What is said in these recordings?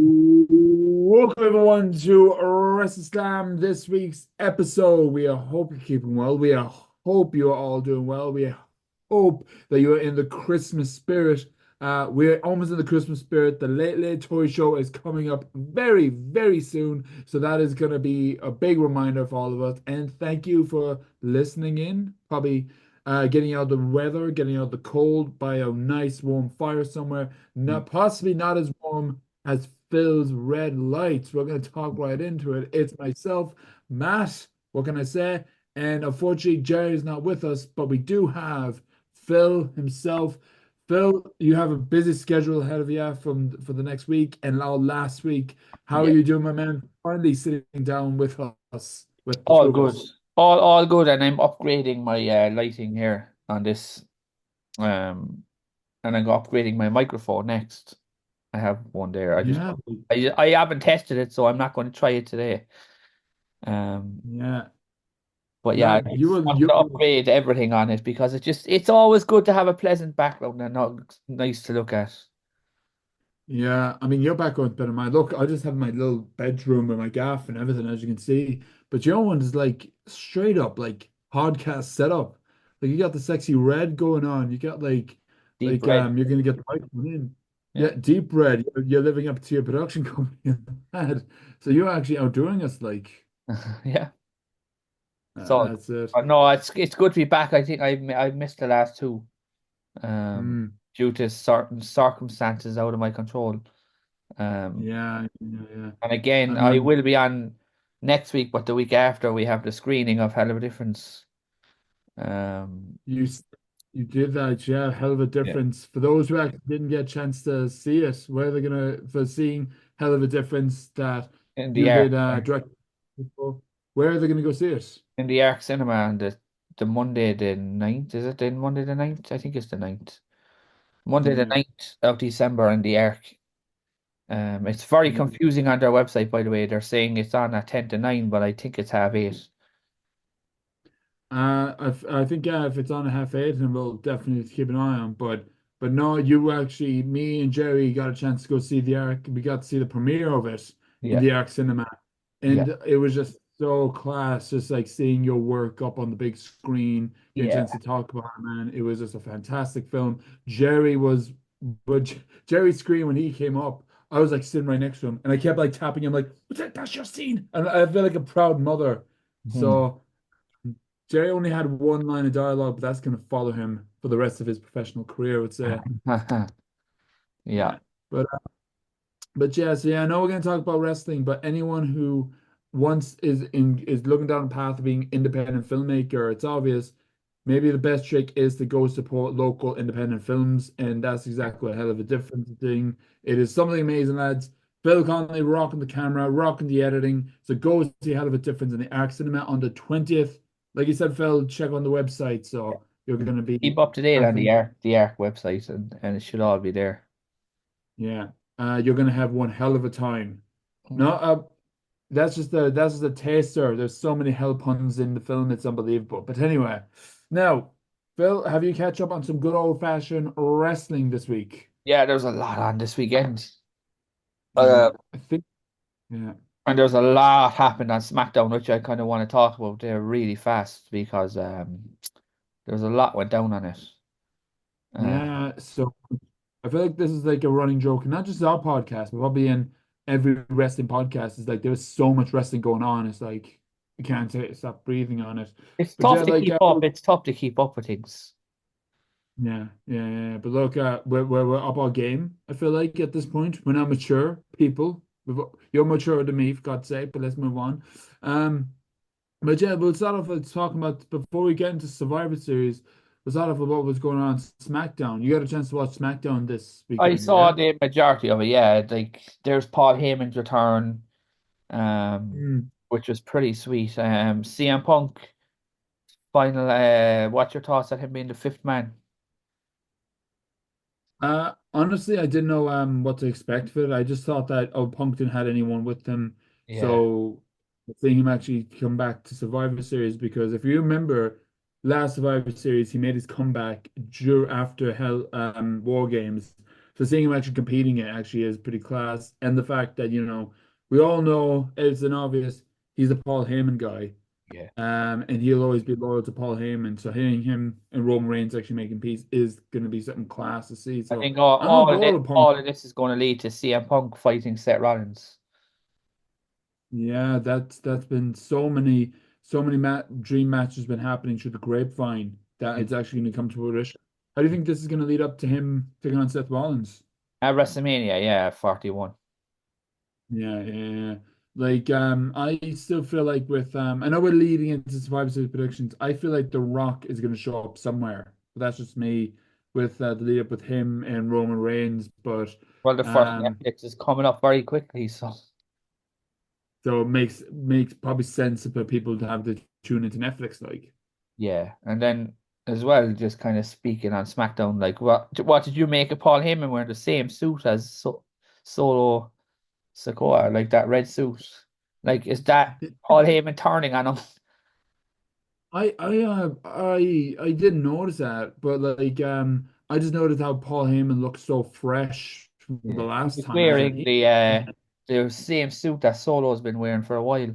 Welcome everyone to WrestleSlam, this week's episode. We hope you're keeping well. We hope you are all doing well. We hope that you're in the Christmas spirit. We're almost in the Christmas spirit. The Late Late Toy Show is coming up very, very soon. So that is going to be a big reminder for all of us. And thank you for listening in. Probably getting out the weather, getting out the cold by a nice warm fire somewhere. Not possibly not as warm as Phil's red lights. We're going to talk right into it. It's myself, Matt. What can I say? And unfortunately, Jerry's not with us, but we do have Phil himself. Phil, you have a busy schedule ahead of you for the next week and now last week. How are Yeah, you doing, my man? Finally sitting down with us, with the all two of good. us. All good, and I'm upgrading my lighting here on this. Um, and I'm upgrading my microphone next. I have one there. Yeah, I haven't tested it, so I'm not going to try it today. Um, yeah. but yeah, I No, just want to upgrade everything on it because it's always good to have a pleasant background and not nice to look at. yeah, I mean, your background's better than mine. Look, I just have my little bedroom with my gaff and everything, as you can see. But your one is like straight up like podcast setup. Like you got the sexy red going on. You got Deep red. you're gonna get the microphone in. Yeah, Yeah, deep red. You're living up to your production company in that. So you're actually outdoing us. Like yeah. So that's it. no, it's good to be back. I think I missed the last two. Mm, Due to certain circumstances out of my control. Um, yeah, yeah, yeah. and again, I I mean, will be on next week, but the week after we have the screening of Hell of a Difference. Um, You s- you did that, yeah, hell of a yeah, difference. For those who actually didn't get a chance to see it, where they're gonna for seeing hell of a difference that in the you Arc, did direct people, where are they gonna go see it? in the Arc Cinema on the Monday the 9th, is it? Then Monday the 9th? I think it's the 9th. Monday the Yeah, 9th of December in the Arc. It's very yeah. confusing on their website, by the way. They're saying it's on at 10 to 9, but I think it's half 8. I think yeah, if it's on a half eight, then we'll definitely keep an eye on. But no, you actually, me and Jerry got a chance to go see the Ark. We got to see the premiere of it in Yeah, the Ark Cinema, yeah, and it was just so class. Just like seeing your work up on the big screen, getting a yeah. chance to talk about it, man. It was just a fantastic film. Jerry was, but Jerry's screen when he came up. I was like sitting right next to him, and I kept like tapping him, like, "What's that? That's your scene." And I feel like a proud mother. Hmm. So. Jerry only had one line of dialogue, but that's going to follow him for the rest of his professional career, I would say. Yeah. Yeah. But yeah, so yeah, I know we're going to talk about wrestling, but anyone who once is looking down the path of being independent filmmaker, it's obvious. Maybe the best trick is to go support local independent films, and that's exactly a hell of a different thing. It is something amazing, lads. Phil Connolly rocking the camera, rocking the editing. So go see Hell of a Difference in the Arc Cinema on the 20th. Like you said, Phil, check on the website. So you're going to be Keep up to date on definitely, the Arc website, and it should all be there. yeah, you're going to have one hell of a time. No, Mm. that's just a taster. There's so many hell puns in the film, it's unbelievable. But anyway, now, Phil, have you catch up on some good old-fashioned wrestling this week? Yeah, there's a lot on this weekend. Yeah, Uh, I think, yeah. and there's a lot happened on SmackDown, which I kind of want to talk about there really fast because there's a lot went down on it. Uh, Yeah, so I feel like this is like a running joke, and not just our podcast, but probably in every wrestling podcast. Is like there's so much wrestling going on. It's like you can't stop breathing on it. it's But tough yeah, to like keep up. It's tough to keep up with things. yeah, yeah, yeah. But look, we're up our game. I feel like at this point, we're not mature people. You're mature than me, for God's sake. But let's move on. Um, but yeah, we'll start off with talking about before we get into Survivor Series. We'll start off with what was going on SmackDown. You got a chance to watch SmackDown this I weekend, saw yeah? the majority of it. Yeah, like there's Paul Heyman's return, Mm. which was pretty sweet. CM Punk final. What's your thoughts on him being the fifth man? Honestly, I didn't know what to expect for it. I just thought that Punk didn't had anyone with him, Yeah. so seeing him actually come back to Survivor Series because if you remember last Survivor Series, he made his comeback after Hell War Games. So seeing him actually competing it actually is pretty class. And the fact that, we all know it's an obvious he's a Paul Heyman guy. Yeah. And he'll always be loyal to Paul Heyman. So hearing him and Roman Reigns actually making peace is gonna be something class to see. I So think I'm on board with Punk. all of this is going to lead to CM Punk fighting Seth Rollins. Yeah, that's been so many dream matches been happening through the grapevine that it's actually going to come to fruition. How do you think this is going to lead up to him taking on Seth Rollins? At WrestleMania, yeah, 41. Yeah, yeah, yeah. Like I still feel like with I know we're leading into Survivor Series predictions. I feel like The Rock is going to show up somewhere. But that's just me with the lead up with him and Roman Reigns. But Well, the first um Netflix is coming up very quickly, so so it makes probably sense for people to have to tune into Netflix like. yeah. And then as well, just kind of speaking on SmackDown, like what did you make of Paul Heyman wearing the same suit as Solo Sikoa, like that red suit? Like, is that Paul Heyman turning on him? I didn't notice that, but like I just noticed how Paul Heyman looked so fresh from the Yeah. He last was time. I was like, wearing the same suit that Solo's been wearing for a while.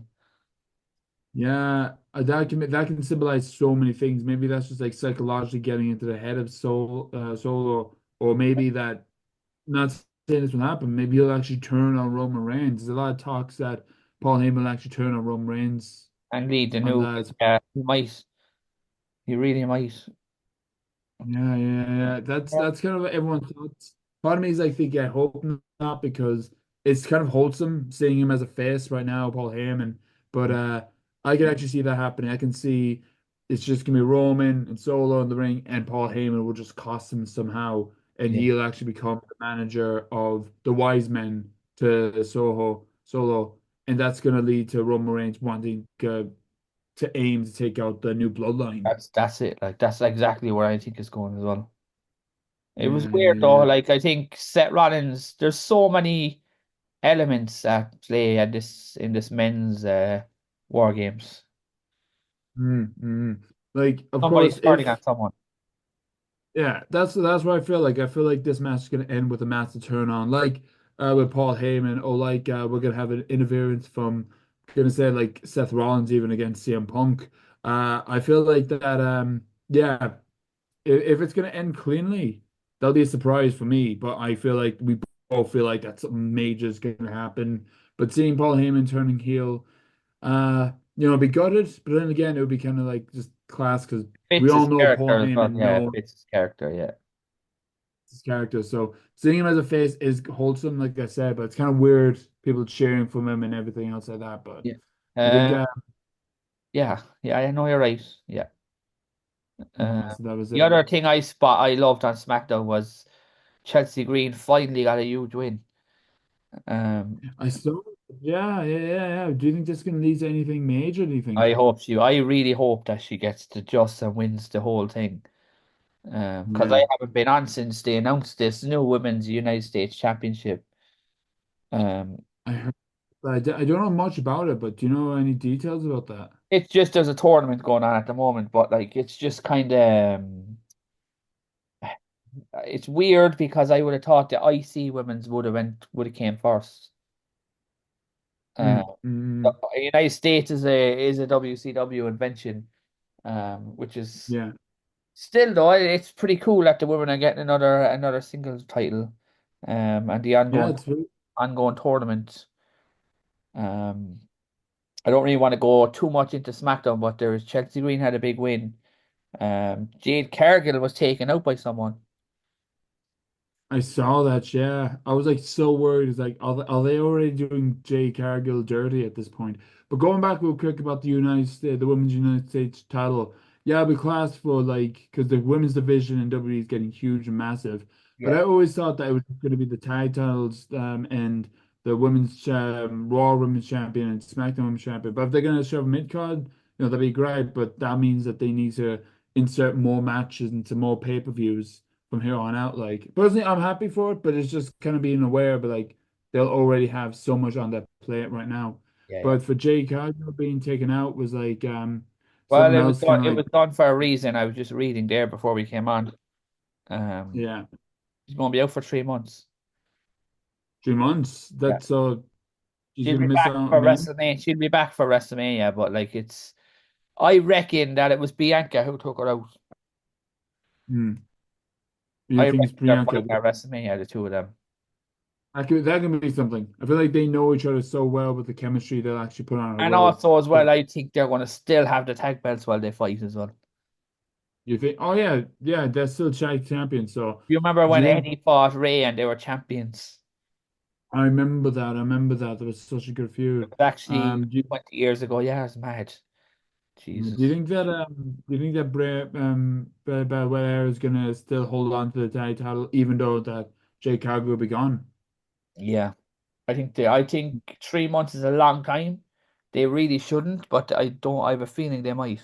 that can symbolize so many things. Maybe that's just like psychologically getting into the head of Solo, or maybe that not saying this will happen. Maybe he'll actually turn on Roman Reigns. There's a lot of talks that Paul Heyman will actually turn on Roman Reigns And lead the on new, that. he might, he really might. Yeah, yeah, yeah. That's kind of what everyone thought. Part of me is like think I hope not because it's kind of wholesome seeing him as a face right now, Paul Heyman. But I can actually see that happening. I can see it's just gonna be Roman and Solo in the ring, and Paul Heyman will just cost him somehow, and Yeah, he'll actually become the manager of the Wise Men to Solo, and that's gonna lead to Roman Reigns wanting to aim to take out the new bloodline. that's it. Like that's exactly where I think it's going as well. It was Yeah, weird though. yeah, Like I think Seth Rollins, there's so many elements at play at this in this men's war games. mm. Like, of Somebody's course, turning on if someone. yeah, that's what I feel like. I feel like this match is gonna end with a match to turn on, like with Paul Heyman, or like we're gonna have an interference from gonna say like Seth Rollins even against CM Punk. I feel like that yeah, if it's gonna end cleanly, that'll be a surprise for me. But I feel like we both feel like that something major is gonna happen. But seeing Paul Heyman turning heel. Be gutted, but then again, it would be kind of like just class because we Fits all his know Paul character as well. Heyman, Yeah, it know fits his character. Yeah, his character. So seeing him as a face is wholesome, like I said, but it's kind of weird people cheering for him and everything else like that. But yeah. I think, Yeah, yeah. I know you're right. Yeah. yeah, Uh, so that was the it. other thing I loved on SmackDown was Chelsea Green finally got a huge win. Um, I saw, yeah, yeah, yeah, yeah. Do you think this is going to lead to anything major? Do you think? I really hope that she gets to just and wins the whole thing. Because I Yeah, haven't been on since they announced this new Women's United States Championship. Um, I heard, but I don't know much about it. But do you know any details about that? it's just there's a tournament going on at the moment, but like it's just kind of it's weird because I would have thought the IC women's would have came first. Uh, Mm, the mm, United States is a WCW invention, which is yeah, still though it's pretty cool that the women are getting another singles title, and the yeah. It's really, ongoing tournament. Um, I don't really want to go too much into SmackDown, but there was Chelsea Green had a big win. Jade Cargill was taken out by someone. I saw that, yeah. I was like so worried. It's like, are they already doing Jay Cargill dirty at this point? But going back real quick about the United States, the Women's United States title, yeah, it'll be class for like, because the women's division in WWE is getting huge and massive. But Yeah, I always thought that it was going to be the tag titles and the women's Raw Women's Champion and SmackDown Women's Champion. But if they're going to shove mid card, that'd be great. But that means that they need to insert more matches into more pay-per-views from here on out. Like personally, I'm happy for it, but it's just kind of being aware, but like they'll already have so much on their plate right now. yeah, yeah. But for Jay Cargill being taken out was like Well, Something else kind of it like, was done for a reason. I was just reading there before we came on. Um, yeah, she's going to be out for 3 months. 3 months. Yeah, That's so she's she'll gonna be miss back out for on me. WrestleMania. She'll be back for WrestleMania, but like it's, I reckon that it was Bianca who took her out. Hmm. You I think it's reckon they're Priyanka? fighting at WrestleMania, the two of them. That can be something. I feel like they know each other so well with the chemistry they'll actually put on a And row. also as But well, I think they're going to still have the tag belts while they fight as well. you think, oh yeah, yeah, they're still tag champions. So You remember do when you think? Eddie fought Rhea and they were champions? I remember that. I remember that. There was such a good It feud. was actually Do you, 20 years ago. Yeah, it's mad. do you Jesus. think that Belair is gonna still hold on to the tag title even though that Jake Cargill will be gone? Yeah. I think 3 months is a long time. They really shouldn't, but I have a feeling they might.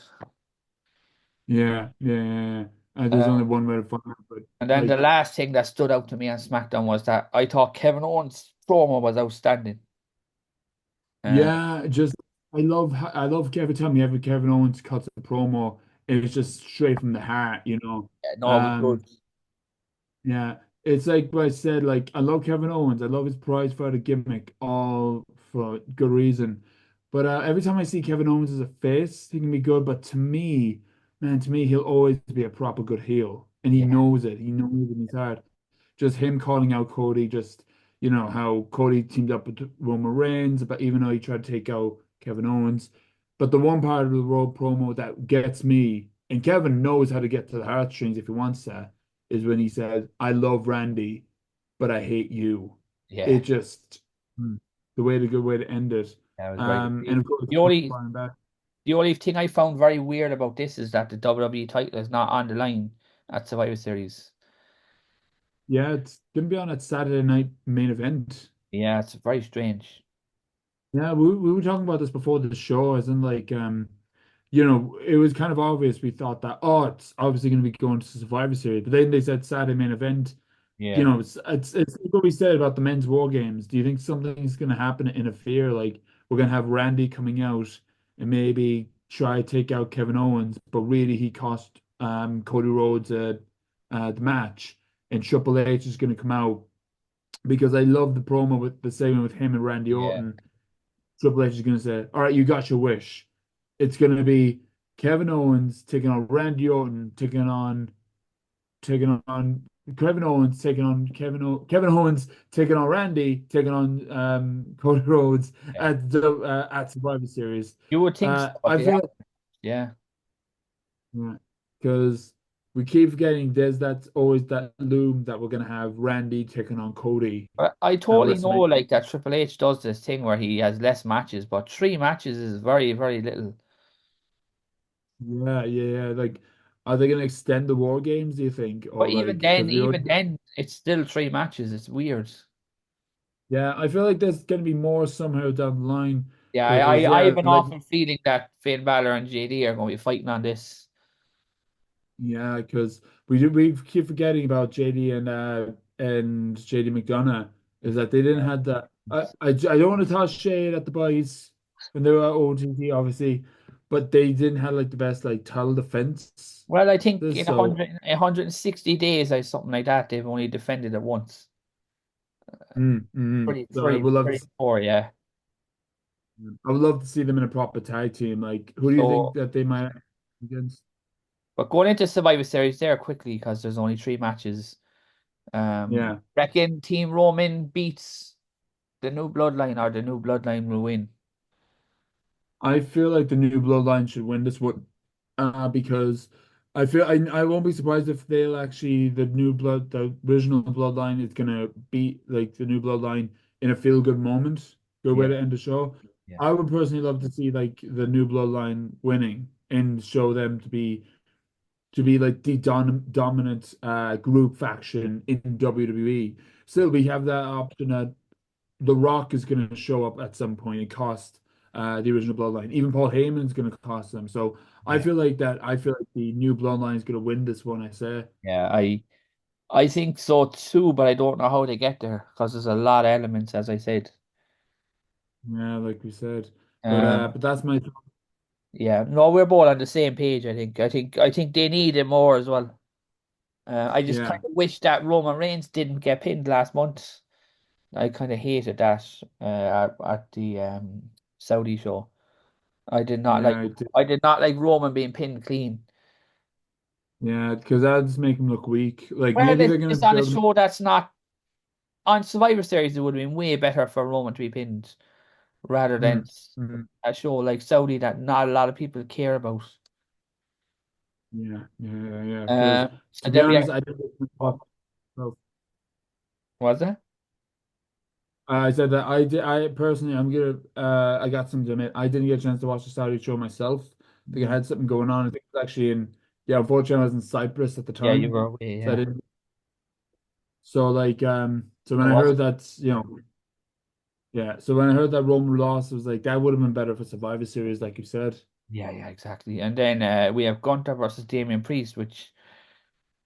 Yeah, yeah, yeah, yeah. There's Uh, only one way to find out, but and then the like, last thing that stood out to me on SmackDown was that I thought Kevin Owens' promo was outstanding. Uh, yeah, just I love every time you have Kevin Owens cuts a promo, it's just straight from the heart, you know. no, it was good. Um, Yeah, it's like what I said. Like I love Kevin Owens. I love his prize fighter gimmick, all for good reason. But every time I see Kevin Owens as a face, he can be good. But to me, man, to me, he'll always be a proper good heel, and he Yeah, knows it. He knows it in his heart. Just him calling out Cody, just how Cody teamed up with Roman Reigns, but even though he tried to take out Kevin Owens, but the one part of the Road promo that gets me, and Kevin knows how to get to the heartstrings if he wants to is when he says, I love Randy, but I hate you. yeah, It just the way the good way to end it. that was very good. And of course The only firing back. the only thing I found very weird about this is that the WWE title is not on the line at Survivor Series. Yeah, it's gonna be on that Saturday night main event. Yeah, it's very strange. Yeah, we were talking about this before the show, as in like it was kind of obvious we thought that it's obviously gonna be going to Survivor Series, but then they said Saturday main event. Yeah, It's like what we said about the men's war games. Do you think something's going to happen to interfere? Like we're going to have Randy coming out and maybe try to take out Kevin Owens, but really he cost Cody Rhodes the match, and Triple H is going to come out because I love the promo with the segment with him and Randy yeah, Orton. Triple H is going to say, "All right, you got your wish." It's going to be Kevin Owens taking on Randy Orton, taking on Kevin Owens, taking on Kevin Owens, taking on Randy, taking on Cody Rhodes yeah. at Survivor Series. You would think so, but I they feel have, like yeah. because we keep forgetting there's that always that loom that we're gonna have Randy taking on Cody But I at totally know WrestleMania. like that Triple H does this thing where he has less matches, but 3 matches is very, very little. Yeah, yeah, yeah. Like, are they gonna extend the War Games? Do you think, But or like because we even already? then, it's still 3 matches. It's weird. Yeah, I feel like there's gonna be more somehow down the line Yeah, because I yeah, have an like awful feeling that Finn Balor and JD are going to be fighting on this. yeah, because we keep forgetting about JD and JD McDonough is that they didn't Yeah. have that. I don't want to toss shade at the boys when they were at OTT, obviously, but they didn't have like the best like title defense. Well, I think in So 160 days or something like that, they've only defended it once. so I would love to. Pretty poor, yeah. I would love to see them in a proper tag team. Like, who do you think So, that they might against? but going into Survivor Series there quickly because there's only 3 matches. Yeah. Reckon Team Roman beats the new bloodline or the new bloodline will win. I feel like the new bloodline should win this one, because I won't be surprised if they'll actually the original bloodline is gonna beat like the new bloodline in a feel good moment. Good way Yeah, to end the show. yeah, I would personally love to see like the new bloodline winning and show them to be like the dominant group faction in WWE. Still, we have that option that the Rock is going to show up at some point and cost the original Bloodline. Even Paul Heyman is going to cost them. So I yeah, feel like that. I feel like the new Bloodline is going to win this one. I say, yeah. I think so too, but I don't know how they get there because there's a lot of elements, as I said. yeah, like we said. But Um, but that's my thought. Yeah, no, we're both on the same page. I think they need him more as well. I just kind Yeah, of wish that Roman Reigns didn't get pinned last month. I kind of hated that at the Saudi show. I did not like yeah, I did. I did not like Roman being pinned clean. Yeah, because that just make him look weak. Like Well, maybe they're gonna it's on a build him. show that's not on Survivor Series. It would have been way better for Roman to be pinned rather than Mm, mm, a show like Saudi that not a lot of people care about. yeah. Because to And be then we honest, have I didn't. what Well, was it? I said that I did. I personally, I'm gonna. I got something to admit. I didn't get a chance to watch the Saudi show myself. I think I Mm. had something going on. I think it was actually in. Yeah, unfortunately, I was in Cyprus at the Yeah, you time, were away. so I Yeah, didn't. So like, so when it I was. heard that, yeah. So when I heard that Roman lost, it was like that would have been better for Survivor Series, like you said. Yeah, exactly. And then we have Gunter versus Damian Priest, which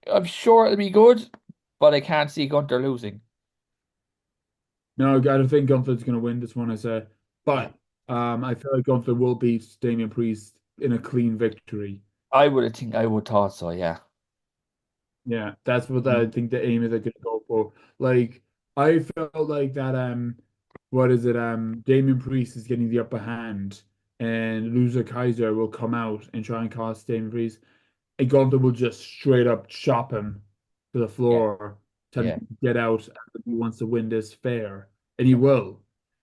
I'm sure it'll be good, but I can't see Gunter losing. No, I don't think Gunther's gonna win this one. I say, Yeah. but I feel like Gunther will beat Damian Priest in a clean victory. I would thought so, yeah. Yeah, that's what I Mm. think the aim is they're gonna go for. Like I felt like that what is it? Damian Priest is getting the upper hand and loser Kaiser will come out and try and cost Damian Priest. And Gunther will just straight up chop him to the Yeah, floor, tell him yeah. to get out and he wants to win this fair. And he will.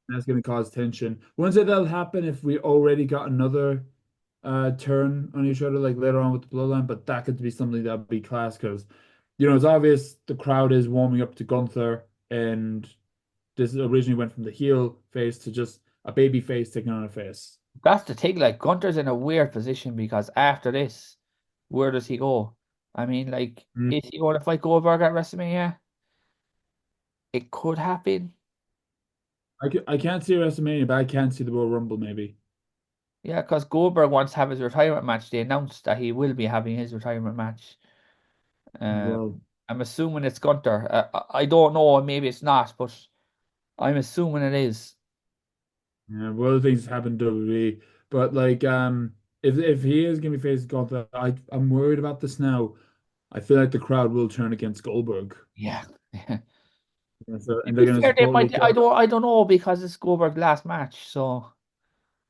That's gonna cause tension. Wouldn't say that'll happen if we already got another turn on each other like later on with the bloodline, but that could be something that'd be class because it's obvious the crowd is warming up to Gunther, and this originally went from the heel face to just a baby face taking on a face. That's the thing, like Gunter's in a weird position because after this, where does he go? I mean, like, Mm. is he going to fight Goldberg at WrestleMania? It could happen. I can't see WrestleMania, but I can see the Royal Rumble maybe. Yeah, because Goldberg wants to have his retirement match. They announced that he will be having his retirement match. Um, Well, I'm assuming it's Gunter. I don't know, maybe it's not, but I'm assuming it is. yeah, well, other things happen in WWE, but like if he is gonna be facing Gunther, I'm worried about this now. I feel like the crowd will turn against Goldberg. Yeah. And so, To and they're be going to fair, they support might. like I don't know because it's Goldberg's last match. So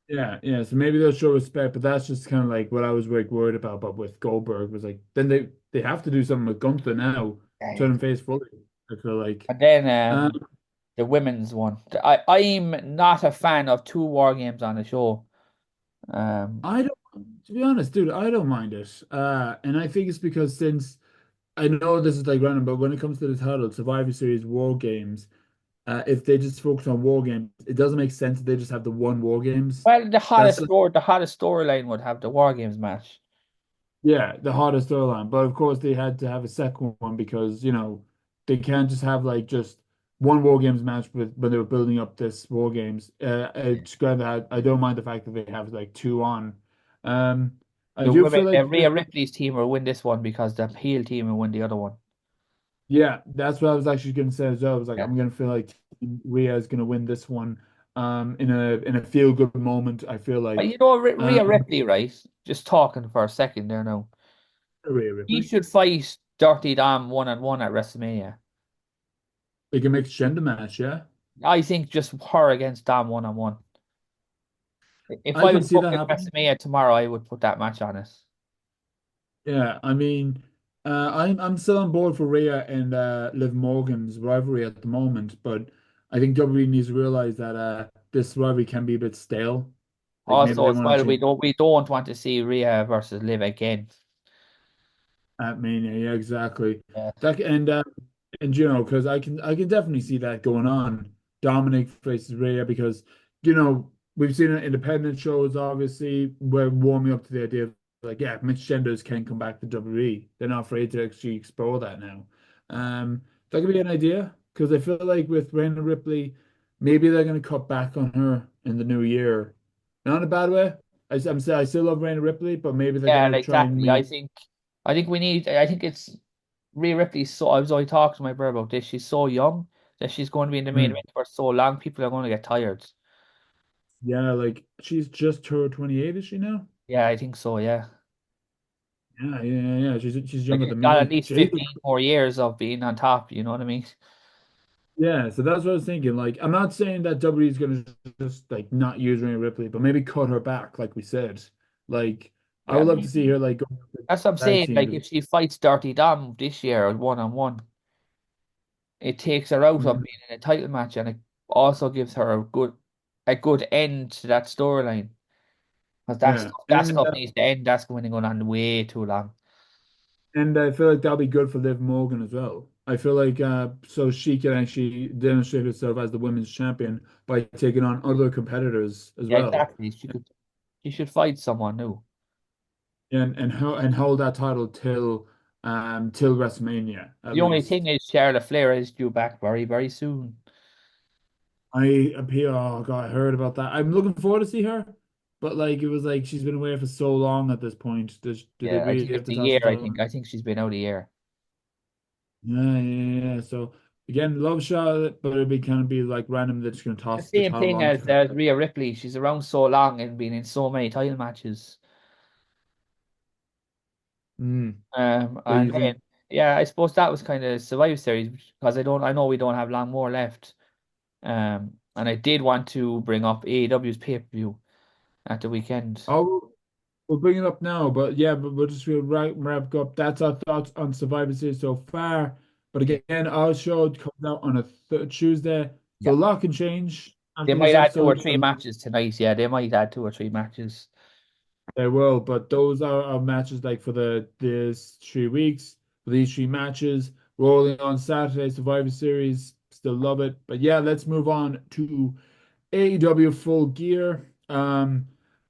yeah. So maybe they'll show respect, but that's just kind of like what I was like worried about. But with Goldberg was like then they have to do something with Gunther now, yeah. turn him face fully. I feel like. And then Um, the women's one. I'm not a fan of two war games on the show. Um, I don't, to be honest, dude, I don't mind it. And I think it's because since I know this is like random, but when it comes to the title, Survivor Series War Games, if they just focus on War Games, it doesn't make sense if they just have the one War Games. well, That's like, the hottest storyline would have the war games match. yeah, the hardest storyline. But of course, they had to have a second one because they can't just have like just one War Games match with when they were building up this War Games. It's kind of I don't mind the fact that they have like two on. Um, I The do women, feel like this. Rhea Ripley's team will win this one because the heel team will win the other one. Yeah, that's what I was actually going to say as well. I was like, Yeah. I'm going to feel like Rhea is going to win this one. In a feel good moment, I feel You like know, um, Rhea Ripley, right? Just talking for a second there now. Rhea He Ripley. should fight Dirty Dom one-on-one at WrestleMania. They can make a gender match, yeah. I think just her against Dom one-on-one. If I I can was see that booking happen. WrestleMania tomorrow, I would put that match on it. Yeah, I mean, I'm still on board for Rhea and Liv Morgan's rivalry at the moment, but I think WWE needs to realize that this rivalry can be a bit stale. Like maybe Also, they as want well, to change we don't want to see Rhea versus Liv again. at Mania. Yeah, exactly. Yeah. That and because I can definitely see that going on. Dominic faces Rhea because we've seen it in independent shows. Obviously, we're warming up to the idea of like yeah, Mitch Genders can come back to WWE. They're not afraid to actually explore that now. That could be an idea because I feel like with Rhea Ripley, maybe they're going to cut back on her in the new year. Not in a bad way. I'm saying I still love Rhea Ripley, but maybe they're Yeah, going to try and exactly. me. I think it's Rhea Ripley's so I was already talking to my brother about this. She's so young that she's going to be in the main Mm. event for so long, people are going to get tired. Yeah, like she's just turned 28, is she now? Yeah, I think so. Yeah, Yeah. She's like younger she's than got at me. least Jesus. 15 more years of being on top. You know what I mean? Yeah, so that's what I was thinking. Like, I'm not saying that WWE is gonna just like not use Rhea Ripley, but maybe cut her back, like we said. Like, I Yeah, would love to see maybe. her like go to That's what I'm the tag saying. team Like because if she fights Dirty Dom this year 1-on-1, it takes her out of yeah, being in a title match, and it also gives her a good end to that storyline. Because yeah, that stuff needs to end. That's going on way too long. and I feel like that'll be good for Liv Morgan as well. I feel like so she can actually demonstrate herself as the women's champion by taking on other competitors as Yeah, well, exactly. She should fight someone new. and hold that title till WrestleMania at The only thing least. is Charlotte Flair is due back very, very soon. I appear. Oh God, I heard about that. I'm looking forward to see her, but like it was like she's been away for so long at this point. Do they Yeah, I really think have it's to a toss year. the I title think. on? I think she's been out a year. Yeah. So again, love Charlotte, but it'd be kind of be like random. They're just gonna The toss the same title thing on to as her. Rhea Ripley. She's around so long and been in so many title matches. So And you then think? yeah, I suppose that was kind of Survivor Series because I know we don't have long more left. And I did want to bring up AEW's pay-per-view at the weekend. Oh, we'll bring it up now, but yeah, but we'll just wrap up. That's our thoughts on Survivor Series so far. But Yeah, again, our show comes out on a th Tuesday, so yeah. a lot can change They after this might add two or episode. three matches tonight. Yeah, they might add two or three matches. They will, but those are our matches like for this 3 weeks, for these three matches. Rolling on Saturday, Survivor Series. Still love it. But yeah, let's move on to AEW Full Gear.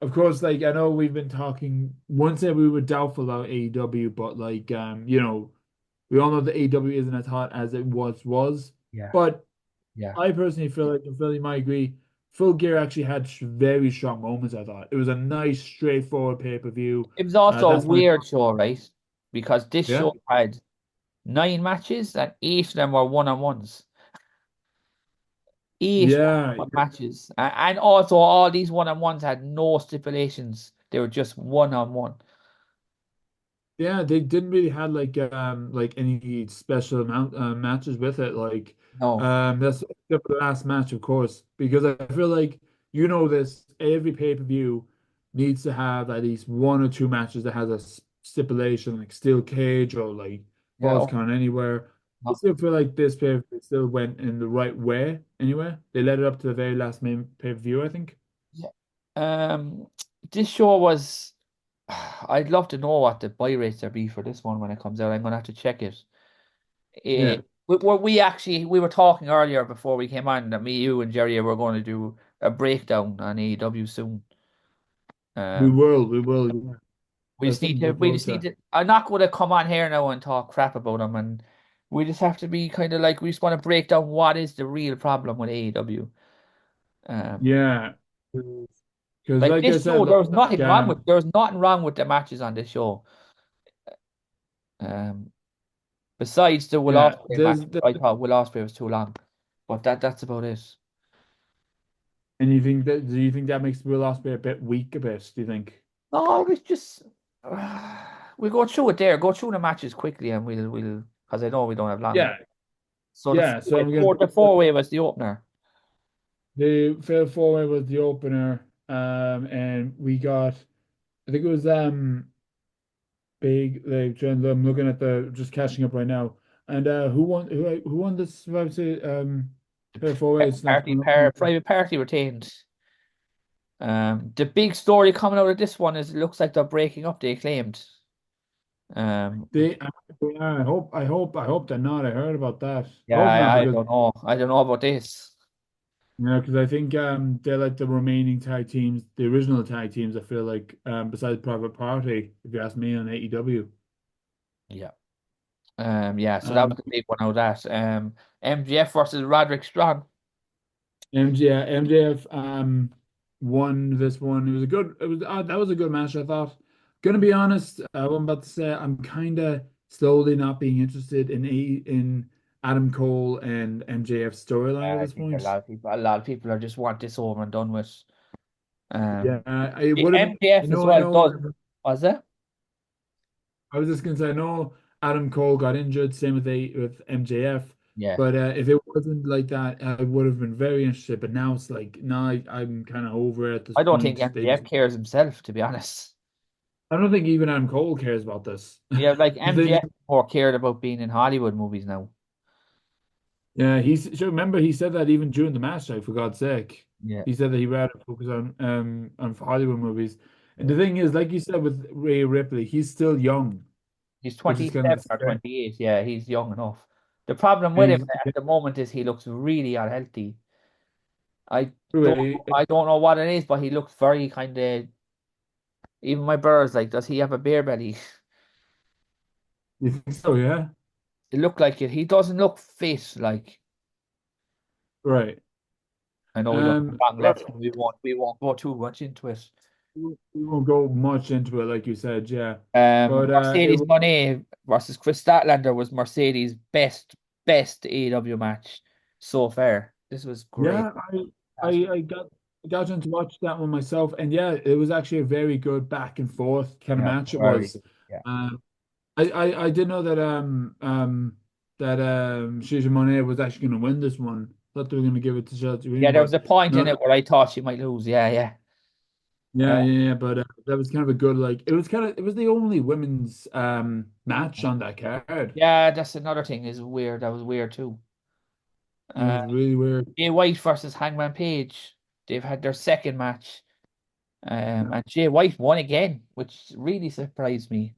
Of course, like I know we've been talking once that we were doubtful about AEW, but like we all know that AEW isn't as hot as it was. Yeah, But yeah. I personally feel like, and Phil, you might agree, Full Gear actually had very strong moments, I thought. It was a nice, straightforward pay-per-view. It was also a That's my weird show, right? Because this yeah. show had 9 matches and 8 of them were one-on-ones. Eight Yeah, one-on-one matches. And also all these one-on-ones had no stipulations. They were just one-on-one. yeah, they didn't really have like any special amount matches with it. Like No. that's except for the last match, of course, because I feel like this every pay-per-view needs to have at least one or two matches that has a stipulation like steel cage or like Yeah. falls Oh, count anywhere. I no. still feel like this pay-per-view still went in the right way anyway. They led it up to the very last main pay-per-view, I think. Yeah. Um, this show was. I'd love to know what the buy rates are be for this one when it comes out. I'm gonna have to check it. Yeah, We were talking earlier before we came on that me, you, and Jerry were going to do a breakdown on AEW soon. Um, we will. Yeah. we That's just need something to to. look We forward just need to. to. I'm not going to come on here now and talk crap about them, and we just have to be kind of like we just want to break down what is the real problem with AEW. Um, Yeah. Because like like I this said, show, there was like nothing wrong with. There was nothing wrong with the matches on this show. Um, besides the Will yeah, Ospreay match, I thought Will Ospreay was too long, but that's about it. and do you think that makes Will Ospreay a bit weak a bit, do you think? No, it's just we'll go through it there. Go through the matches quickly, and we'll because I know we don't have long. Yeah, So the yeah. So four-way, I'm gonna four, the four-way was the opener. the Fair Four Way was the opener. And we got I think it was big like I'm looking at the just catching up right now. And who won this Survivor Series, Fair Four Way? It's not coming up. Private Party retained. The big story coming out of this one is it looks like they're breaking up. They claimed. Um, They are. I hope they're not. I heard about that. I yeah, hope not I because don't know. I don't know about this. I think they're like the remaining tag teams, the original tag teams. I feel like besides Private Party, if you ask me on AEW. Yeah. Yeah. So that Um, was the big one out of that. MGF versus Roderick Strong. MJF won this one. That was a good match, I thought. Gonna be honest, what I'm about to say, I'm kind of slowly not being interested in Adam Cole and MJF's storyline Yeah, at I this think a point. lot of people, a lot of people are just want this over and done with. Yeah, Um, it the would have been. MJF as I well know. does, was it? I was just gonna say, I know Adam Cole got injured, same with MJF. Yeah. But if it wasn't like that, I would have been very interested. But now it's like, no, I'm kind of over it at this I don't think point. They just, MJF cares himself, to be honest. I don't think even Adam Cole cares about this. Yeah, like They MJF just, more cared about being in Hollywood movies now. yeah, so remember he said that even during the match, like for God's sake, Yeah, he said that he rather focus on Hollywood movies. And yeah. the thing is, like you said with Ray Ripley, he's still young, He's which is kind 27 of or scary. 28. Yeah, he's young enough. The problem with And him he's at the moment is he looks really unhealthy. I don't true. I don't know what it is, but he looks very kind of. Even my brother's like, does he have a beer belly? You think so? Yeah. It looked like it. He doesn't look fit. Like Right. I know we don't have long Well, left, and we won't go too much into it. we won't go much into it, like you said, yeah. But Mercedes Moné versus Chris Statlander was Mercedes' best AEW match so far. This was great. yeah, I got in to watch that one myself, and yeah, it was actually a very good back and forth kind of Yeah, match. It very was. good. Yeah. Um, I did know that Shija Monet was actually going to win this one. Thought they were going to give it to Chelsea Yeah, Green, there was but a point in no, it where I thought she might lose. Yeah, yeah. Uh, yeah. But that was kind of a good like. It was the only women's match on that card. yeah, that's another thing is weird. That was weird too. It Uh, was really weird. Jay White versus Hangman Page. They've had their second match. And Jay White won again, which really surprised me.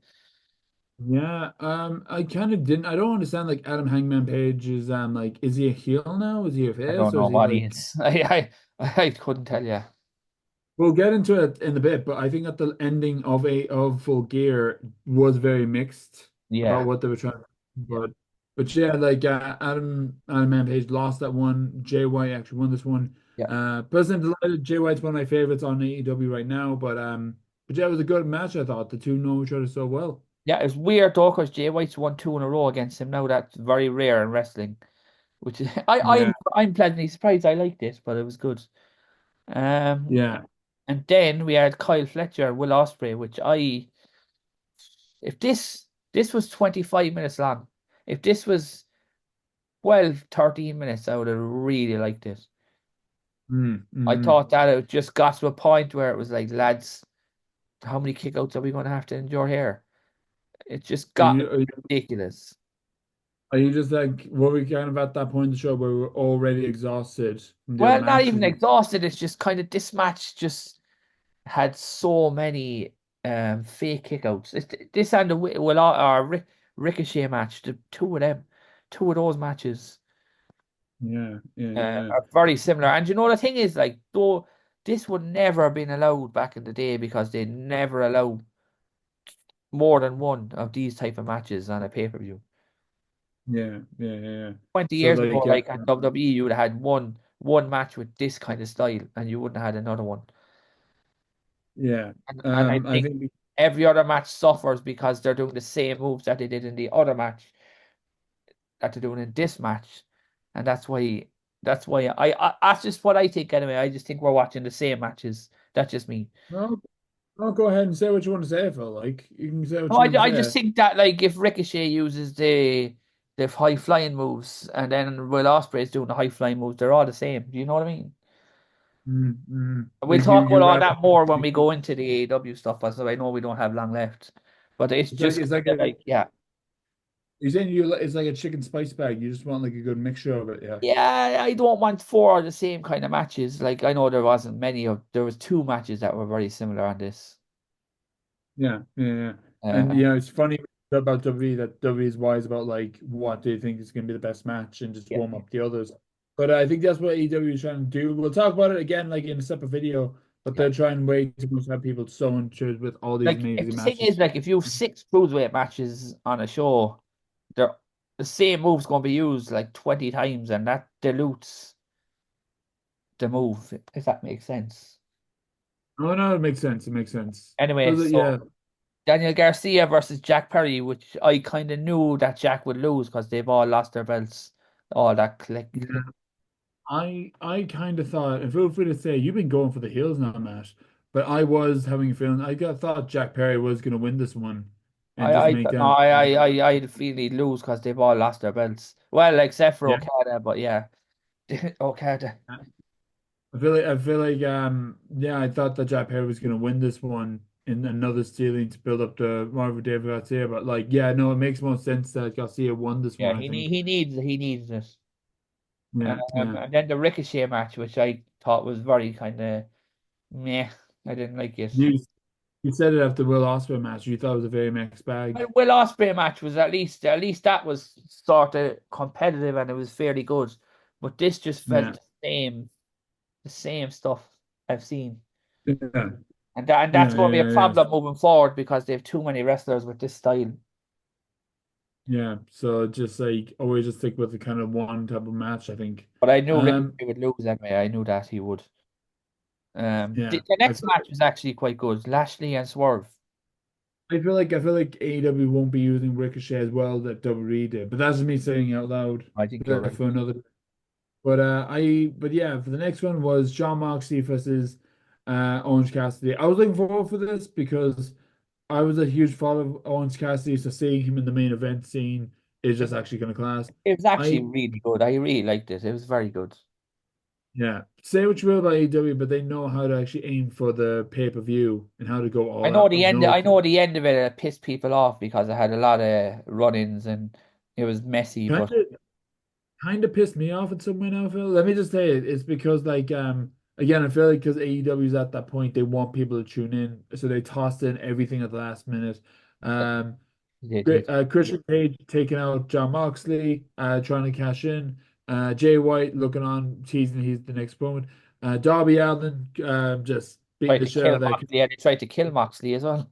Yeah, I kind of didn't. I don't understand. Like Adam Hangman Page is like, is he a heel now? Is he a I face, don't or know is he what he like? is. I couldn't tell you. We'll get into it in a bit, but I think that the ending of Full Gear was very mixed about Yeah, what they were trying. yeah, But yeah, like Adam Man Page lost that one. Jay White actually won this one. yeah. Personally, I'm delighted. Jay White's one of my favorites on AEW right now. But yeah, it was a good match. I thought the two know each other so well. Yeah, it's weird though, because Jay White's won two in a row against him now. That's very rare in wrestling. Which is Yeah, I'm pleasantly surprised. I liked it, but it was good. Um, yeah. and then we had Kyle Fletcher, Will Ospreay, which if this was 25 minutes long, if this was 12, 13 minutes, I would have really liked it. Mm, I mm. thought that it just got to a point where it was like, lads, how many kickouts are we going to have to endure here? It just Are got you, are you ridiculous. are you just like, were we kind of at that point in the show where we were already exhausted from the other Well, not even matches? exhausted. It's just kind of this match just had so many fake kickouts. This and the Ricochet match, the two of those matches Yeah. are very similar. And you know the thing is, like, though this would never have been allowed back in the day because they never allow more than one of these type of matches on a pay-per-view. Yeah. 20 So years ago, like, like on WWE, you would have had one match with this kind of style, and you wouldn't have had another one. yeah. And I I think think every other match suffers because they're doing the same moves that they did in the other match that they're doing in this match, and that's why that's just what I think anyway. I just think we're watching the same matches. That's just me. no, no. Go ahead and say what you want to say. Phil. Like, you can say what No, you I, want to I just say. think that like if Ricochet uses the high flying moves and then Will Ospreay's doing the high flying moves, they're all the same. Do you know what I mean? We'll Like talk about you all rather. that more when we go into the AEW stuff, as I know we don't have long left. But it's just It's kind like of a. like, yeah. You're saying it's like a chicken spice bag. You just want like a good mixture of it. Yeah. Yeah, I don't want four of the same kind of matches. Like I know there was two matches that were very similar on this. Yeah. And Uh, yeah, it's funny about WWE that WWE is wise about like what they think is going to be the best match and just yeah, warm up the others. But I think that's what AEW is trying to do. We'll talk about it again like in a separate video, but yeah. they're trying way too much to have people so interested with all these Like if amazing the thing is matches. like if you have six cruiserweight matches on a show, they're the same move's going to be used like 20 times, and that dilutes the move, if that makes sense. Oh no, it makes sense. It makes sense. Anyway, Yeah. so Daniel Garcia versus Jack Perry, which I kind of knew that Jack would lose because they've all lost their belts. All that click. Yeah. I kind of thought, and feel free to say you've been going for the heels now, Matt, but I was having a feeling thought Jack Perry was going to win this one and just make No, them. I had a feeling he'd lose because they've all lost their belts. Well, except for Yeah, Okada, but yeah, Okada. yeah, I thought that Jack Perry was going to win this one in another stealing to build up the Marvel David Garcia, but like, yeah, no, it makes more sense that Garcia won this Yeah, one, I think. he needs it. Yeah, yeah. And then the Ricochet match, which I thought was very kind of meh. I didn't like it. You you said it after Will Ospreay match. You thought it was a very mixed bag. Well, Will Ospreay match was at least that was sort of competitive and it was fairly good. But this just felt Yeah, the same stuff I've seen. yeah, And that's yeah, going to be a yeah, yeah. problem moving forward because they have too many wrestlers with this style. Yeah, so just like always just stick with the kind of one type of match, I think. But I knew Ricochet Um, would lose anyway. I knew that he would. yeah, The I next feel match was actually quite good. Lashley and Swerve. I feel like AEW won't be using Ricochet as well that WWE did, but that's just me saying out loud I think you're right. for another. But yeah, for the next one was John Moxley versus Orange Cassidy. I was looking forward for this because I was a huge fan of Owens Cassidy, so seeing him in the main event scene is just actually kind of class. It was actually I really good. I really liked it. It was very good. Yeah. Say what you will about AEW, but they know how to actually aim for the pay-per-view and how to go I all know out. the end. No, I know the end of it pissed people off because I had a lot of run-ins and it was messy. kind But of kind of pissed me off in some way now, Phil. Let me just say it's because like again, I feel like because AEW is at that point, they want people to tune in, so they tossed in everything at the last minute. Um, they did. Christian Cage taking out John Moxley, trying to cash in. Jay White looking on, teasing he's the next opponent. Darby Allin, just beating Tried the to shit kill out of that Moxley. Yeah, they tried to kill Moxley as well.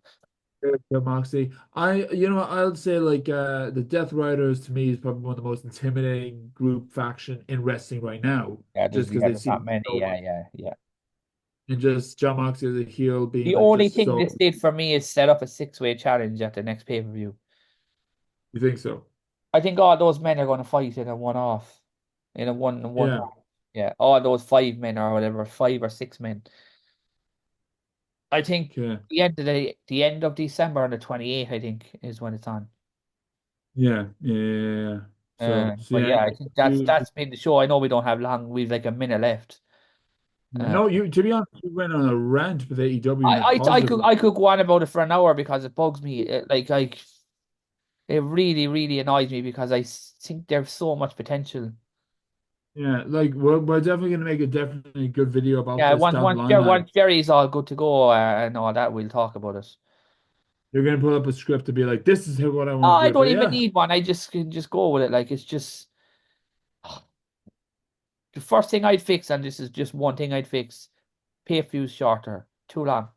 Moxley. You know, I'll say like the Death Riders to me is probably one of the most intimidating group faction in wrestling right now, just because they There's seem not many. so much. Yeah. And just John Moxley as a heel being The like only just thing so. this did for me is set up a six-way challenge at the next pay-per-view. You think so? I think all those men are going to fight in a one-off, in a one Yeah. round. Yeah, all those five men or whatever, 5 or 6 men. I think Okay. the end of December on the 28th, I think, is when it's on. Yeah. So But yeah, yeah, I think you, that's been the show. I know we don't have long. We've like a minute left. Uh, no, you to be honest, you went on a rant with AEW in a positive way. I could go on about it for an hour because it bugs me. It really really annoys me because think there's so much potential. Yeah, like we're definitely gonna make a definitely good video about Yeah, this down the line, lad. once Jerry's all good to go and all that, we'll talk about it. You're gonna put up a script to be like, this is what I No, want to I do for don't you. even Yeah. need one. I just can just go with it. Like it's just the first thing I'd fix, and this is just one thing I'd fix. Pay views shorter. Too long.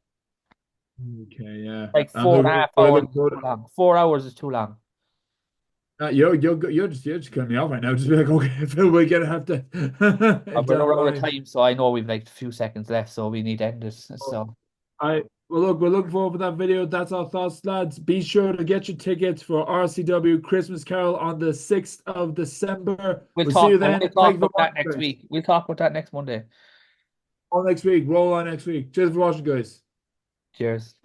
Okay, yeah. Like I'm four and a looking half we're hours looking is forward too long. 4 hours is too long. you're just cutting me off right now. Just be like, okay, Phil, we're gonna have to We're down the out of line. time, so I know we've like a few seconds left, so we need to end this. Oh, So we're looking forward to that video. That's our thoughts, lads. Be sure to get your tickets for RCW Christmas Carol on the 6th of December. We'll see you then. we'll Thank talk you for about that watching, next guys. week. We'll talk about that next Monday. All next week. Roll on next week. Cheers for watching, guys. Cheers.